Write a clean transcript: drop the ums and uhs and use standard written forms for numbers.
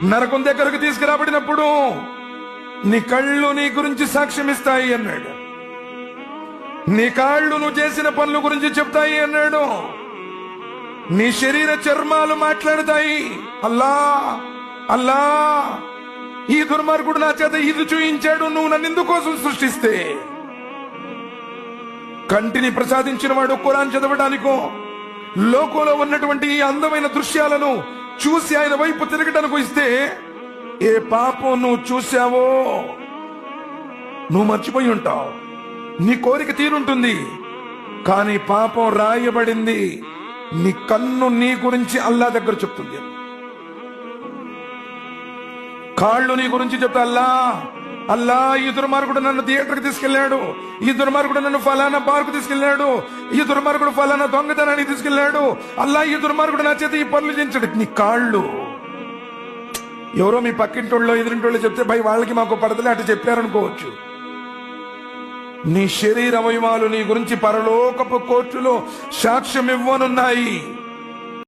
నరకం దగ్గరకు తీసుకురాబడినప్పుడు నీ కళ్ళు నీ గురించి సాక్ష్యం ఇస్తాయి అన్నాడు. నీ కాళ్ళు నువ్వు చేసిన పనుల గురించి చెప్తాయి అన్నాడు. నీ శరీర చర్మాలు మాట్లాడతాయి. అల్లా అల్లా, ఈ దుర్మార్గుడు నా చేత ఇది చూయించాడు, నువ్వు నన్ను ఎందుకోసం సృష్టిస్తే. కంటిని ప్రసాదించిన వాడు ఖురాన్ చదవడానికో, లోకంలో ఉన్నటువంటి ఈ అందమైన దృశ్యాలను చూసి ఆయన వైపు తిరగడానికి ఇస్తే, ఏ పాపం నువ్వు చూసావో నువ్వు మర్చిపోయి ఉంటావు. నీ కోరిక తీరుంటుంది, కానీ పాపం రాయబడింది. నీ కన్ను నీ గురించి అల్లా దగ్గర చెప్తుంది. కాళ్ళు నీ గురించి చెప్తా, అల్లా అల్లా, ఈ దుర్మార్గుడు నన్ను థియేటర్కి తీసుకెళ్లాడు, ఈ దుర్మార్గుడు నన్ను ఫలానా బార్కు తీసుకెళ్లాడు, ఈ దుర్మార్గుడు ఫలానా దొంగతనానికి తీసుకెళ్లాడు, అల్లా ఈ దుర్మార్గుడు నా చేత ఈ పనులు చేయించాడు. నీ కాళ్ళు ఎవరో మీ పక్కింటోళ్ళో ఎదురింటోళ్ళో చెప్తే భయ్ వాళ్ళకి మాకు పడతలే అటు చెప్పారనుకోవచ్చు. నీ శరీర అవయవాలు నీ గురించి పరలోకపు కోర్టులో సాక్ష్యం ఇవ్వనున్నాయి.